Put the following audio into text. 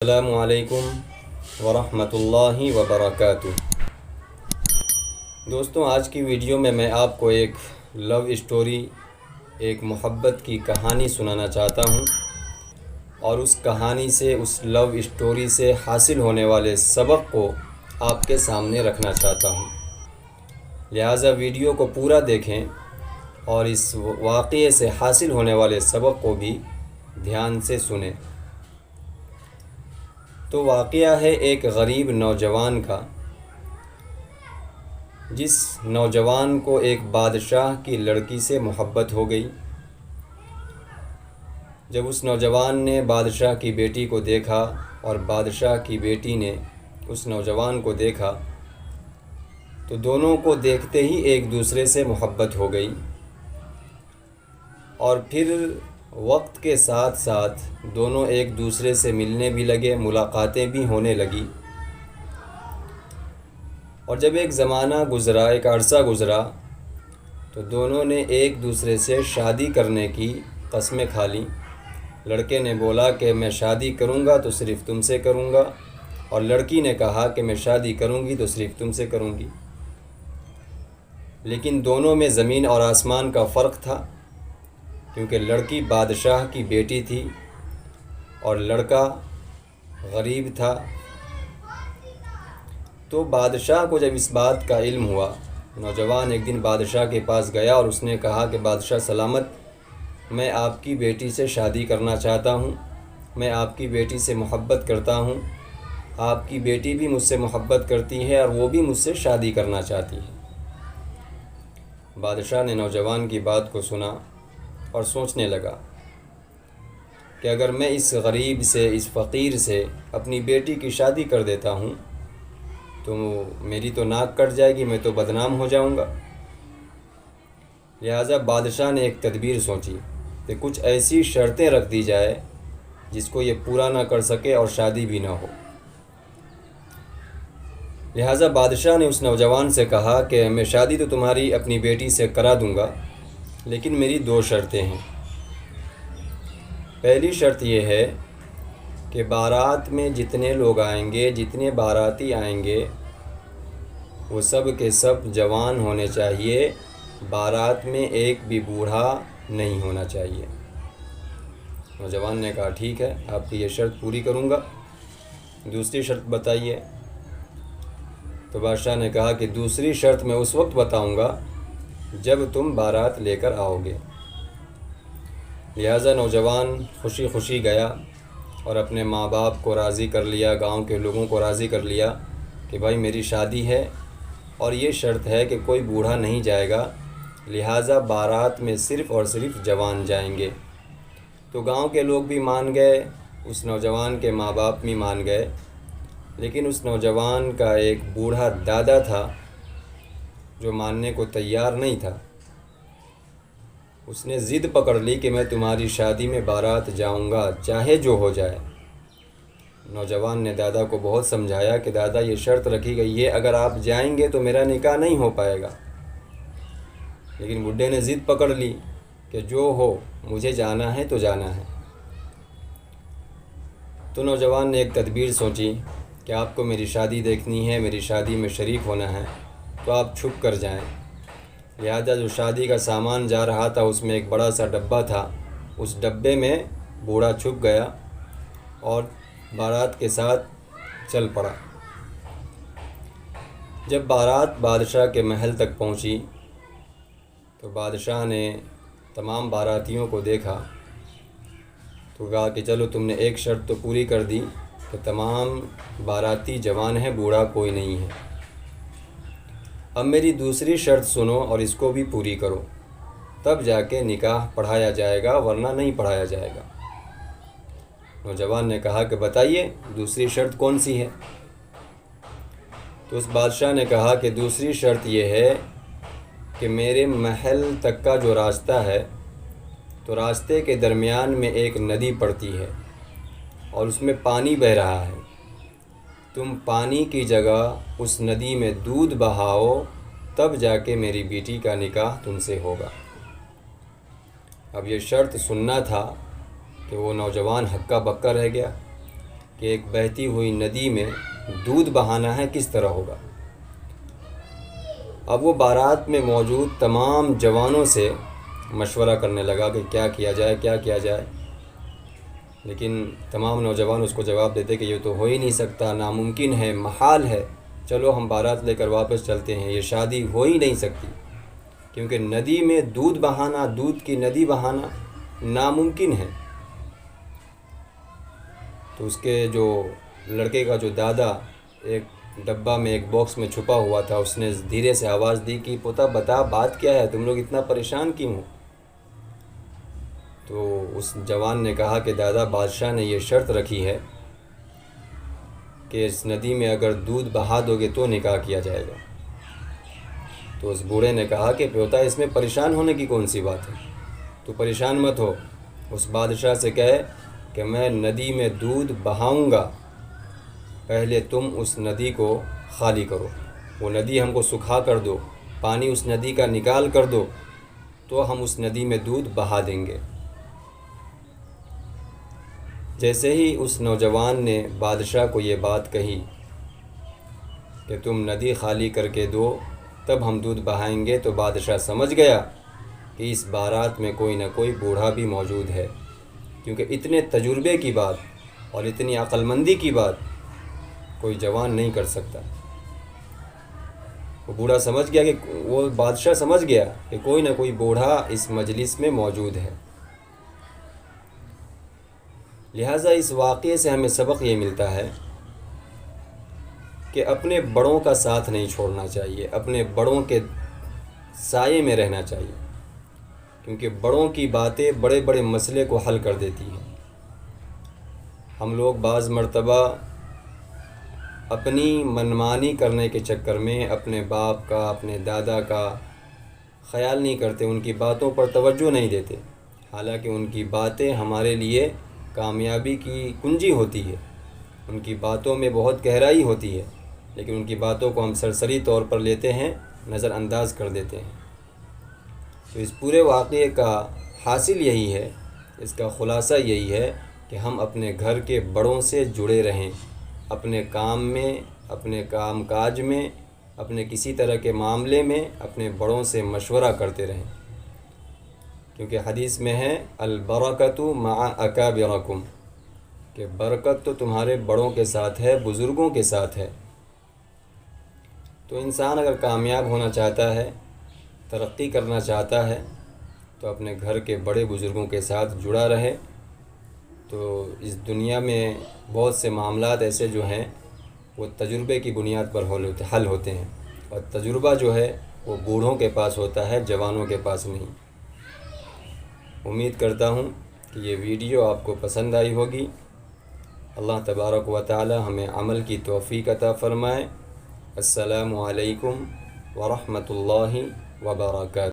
السلام علیکم ورحمۃ اللہ وبرکاتہ۔ دوستوں، آج کی ویڈیو میں آپ کو ایک لو اسٹوری، ایک محبت کی کہانی سنانا چاہتا ہوں، اور اس کہانی سے، اس لو اسٹوری سے حاصل ہونے والے سبق کو آپ کے سامنے رکھنا چاہتا ہوں۔ لہٰذا ویڈیو کو پورا دیکھیں اور اس واقعے سے حاصل ہونے والے سبق کو بھی دھیان سے سنیں۔ تو واقعہ ہے ایک غریب نوجوان کا، جس نوجوان کو ایک بادشاہ کی لڑکی سے محبت ہو گئی۔ جب اس نوجوان نے بادشاہ کی بیٹی کو دیکھا اور بادشاہ کی بیٹی نے اس نوجوان کو دیکھا، تو دونوں کو دیکھتے ہی ایک دوسرے سے محبت ہو گئی، اور پھر وقت کے ساتھ ساتھ دونوں ایک دوسرے سے ملنے بھی لگے، ملاقاتیں بھی ہونے لگی۔ اور جب ایک زمانہ گزرا، ایک عرصہ گزرا، تو دونوں نے ایک دوسرے سے شادی کرنے کی قسمیں کھا لیں۔ لڑکے نے بولا کہ میں شادی کروں گا تو صرف تم سے کروں گا، اور لڑکی نے کہا کہ میں شادی کروں گی تو صرف تم سے کروں گی۔ لیکن دونوں میں زمین اور آسمان کا فرق تھا، کیونکہ لڑکی بادشاہ کی بیٹی تھی اور لڑکا غریب تھا۔ تو بادشاہ کو جب اس بات کا علم ہوا، نوجوان ایک دن بادشاہ کے پاس گیا اور اس نے کہا کہ بادشاہ سلامت، میں آپ کی بیٹی سے شادی کرنا چاہتا ہوں، میں آپ کی بیٹی سے محبت کرتا ہوں، آپ کی بیٹی بھی مجھ سے محبت کرتی ہے اور وہ بھی مجھ سے شادی کرنا چاہتی ہے۔ بادشاہ نے نوجوان کی بات کو سنا اور سوچنے لگا کہ اگر میں اس غریب سے، اس فقیر سے اپنی بیٹی کی شادی کر دیتا ہوں تو میری تو ناک کٹ جائے گی، میں تو بدنام ہو جاؤں گا۔ لہٰذا بادشاہ نے ایک تدبیر سوچی کہ کچھ ایسی شرطیں رکھ دی جائے جس کو یہ پورا نہ کر سکے اور شادی بھی نہ ہو۔ لہٰذا بادشاہ نے اس نوجوان سے کہا کہ میں شادی تو تمہاری اپنی بیٹی سے کرا دوں گا، لیکن میری دو شرطیں ہیں۔ پہلی شرط یہ ہے کہ بارات میں جتنے لوگ آئیں گے، جتنے باراتی آئیں گے، وہ سب کے سب جوان ہونے چاہیے، بارات میں ایک بھی بوڑھا نہیں ہونا چاہیے۔ نوجوان نے کہا ٹھیک ہے، آپ کی یہ شرط پوری کروں گا، دوسری شرط بتائیے۔ تو بادشاہ نے کہا کہ دوسری شرط میں اس وقت بتاؤں گا جب تم بارات لے کر آؤ گے۔ لہٰذا نوجوان خوشی خوشی گیا اور اپنے ماں باپ کو راضی کر لیا، گاؤں کے لوگوں کو راضی کر لیا کہ بھائی میری شادی ہے اور یہ شرط ہے کہ کوئی بوڑھا نہیں جائے گا، لہٰذا بارات میں صرف اور صرف جوان جائیں گے۔ تو گاؤں کے لوگ بھی مان گئے، اس نوجوان کے ماں باپ بھی مان گئے، لیکن اس نوجوان کا ایک بوڑھا دادا تھا جو ماننے کو تیار نہیں تھا۔ اس نے ضد پکڑ لی کہ میں تمہاری شادی میں بارات جاؤں گا، چاہے جو ہو جائے۔ نوجوان نے دادا کو بہت سمجھایا کہ دادا یہ شرط رکھی گئی ہے، اگر آپ جائیں گے تو میرا نکاح نہیں ہو پائے گا۔ لیکن بڈھے نے ضد پکڑ لی کہ جو ہو، مجھے جانا ہے تو جانا ہے۔ تو نوجوان نے ایک تدبیر سوچی کہ آپ کو میری شادی دیکھنی ہے، میری شادی میں شریک ہونا ہے، تو آپ چھپ کر جائیں۔ لہذا جو شادی کا سامان جا رہا تھا اس میں ایک بڑا سا ڈبہ تھا، اس ڈبے میں بوڑھا چھپ گیا اور بارات کے ساتھ چل پڑا۔ جب بارات بادشاہ کے محل تک پہنچی تو بادشاہ نے تمام باراتیوں کو دیکھا تو کہا کہ چلو تم نے ایک شرط تو پوری کر دی کہ تمام باراتی جوان ہیں، بوڑھا کوئی نہیں ہے۔ اب میری دوسری شرط سنو اور اس کو بھی پوری کرو، تب جا کے نکاح پڑھایا جائے گا، ورنہ نہیں پڑھایا جائے گا۔ نوجوان نے کہا کہ بتائیے دوسری شرط کون سی ہے؟ تو اس بادشاہ نے کہا کہ دوسری شرط یہ ہے کہ میرے محل تک کا جو راستہ ہے، تو راستے کے درمیان میں ایک ندی پڑتی ہے اور اس میں پانی بہہ رہا ہے، تم پانی کی جگہ اس ندی میں دودھ بہاؤ، تب جا کے میری بیٹی کا نکاح تم سے ہوگا۔ اب یہ شرط سننا تھا کہ وہ نوجوان ہکا بکا رہ گیا کہ ایک بہتی ہوئی ندی میں دودھ بہانا ہے کس طرح ہوگا۔ اب وہ بارات میں موجود تمام جوانوں سے مشورہ کرنے لگا کہ کیا کیا جائے کیا کیا جائے، لیکن تمام نوجوان اس کو جواب دیتے کہ یہ تو ہو ہی نہیں سکتا، ناممکن ہے، محال ہے، چلو ہم بارات لے کر واپس چلتے ہیں، یہ شادی ہو ہی نہیں سکتی، کیونکہ ندی میں دودھ بہانا، دودھ کی ندی بہانا ناممکن ہے۔ تو اس کے جو لڑکے کا جو دادا ایک ڈبہ میں ایک باکس میں چھپا ہوا تھا، اس نے دھیرے سے آواز دی کہ پوتا بتا بات کیا ہے، تم لوگ اتنا پریشان کیوں ہو؟ تو اس جوان نے کہا کہ دادا بادشاہ نے یہ شرط رکھی ہے کہ اس ندی میں اگر دودھ بہا دو گے تو نکاح کیا جائے گا۔ تو اس بوڑھے نے کہا کہ پوتا اس میں پریشان ہونے کی کون سی بات ہے، تو پریشان مت ہو، اس بادشاہ سے کہے کہ میں ندی میں دودھ بہاؤں گا، پہلے تم اس ندی کو خالی کرو، وہ ندی ہم کو سکھا کر دو، پانی اس ندی کا نکال کر دو، تو ہم اس ندی میں دودھ بہا دیں گے۔ جیسے ہی اس نوجوان نے بادشاہ کو یہ بات کہی کہ تم ندی خالی کر کے دو تب ہم دودھ بہائیں گے، تو بادشاہ سمجھ گیا کہ اس بارات میں کوئی نہ کوئی بوڑھا بھی موجود ہے، کیونکہ اتنے تجربے کی بات اور اتنی عقل مندی کی بات کوئی جوان نہیں کر سکتا۔ وہ بوڑھا سمجھ گیا کہ وہ بادشاہ سمجھ گیا کہ کوئی نہ کوئی بوڑھا اس مجلس میں موجود ہے۔ لہٰذا اس واقعے سے ہمیں سبق یہ ملتا ہے کہ اپنے بڑوں کا ساتھ نہیں چھوڑنا چاہیے، اپنے بڑوں کے سائے میں رہنا چاہیے، کیونکہ بڑوں کی باتیں بڑے بڑے مسئلے کو حل کر دیتی ہیں۔ ہم لوگ بعض مرتبہ اپنی منمانی کرنے کے چکر میں اپنے باپ کا، اپنے دادا کا خیال نہیں کرتے، ان کی باتوں پر توجہ نہیں دیتے، حالانکہ ان کی باتیں ہمارے لیے کامیابی کی کنجی ہوتی ہے، ان کی باتوں میں بہت گہرائی ہوتی ہے، لیکن ان کی باتوں کو ہم سرسری طور پر لیتے ہیں، نظر انداز کر دیتے ہیں۔ تو اس پورے واقعے کا حاصل یہی ہے، اس کا خلاصہ یہی ہے کہ ہم اپنے گھر کے بڑوں سے جڑے رہیں، اپنے کام میں، اپنے کام کاج میں، اپنے کسی طرح کے معاملے میں اپنے بڑوں سے مشورہ کرتے رہیں، کیونکہ حدیث میں ہے البرکۃ مع اکابرکم، کہ برکت تو تمہارے بڑوں کے ساتھ ہے، بزرگوں کے ساتھ ہے۔ تو انسان اگر کامیاب ہونا چاہتا ہے، ترقی کرنا چاہتا ہے، تو اپنے گھر کے بڑے بزرگوں کے ساتھ جڑا رہے، تو اس دنیا میں بہت سے معاملات ایسے جو ہیں وہ تجربے کی بنیاد پر حل ہوتے ہیں، اور تجربہ جو ہے وہ بوڑھوں کے پاس ہوتا ہے، جوانوں کے پاس نہیں۔ امید کرتا ہوں کہ یہ ویڈیو آپ کو پسند آئی ہوگی۔ اللہ تبارک و تعالی ہمیں عمل کی توفیق عطا فرمائے۔ السلام علیکم ورحمۃ اللہ وبرکاتہ۔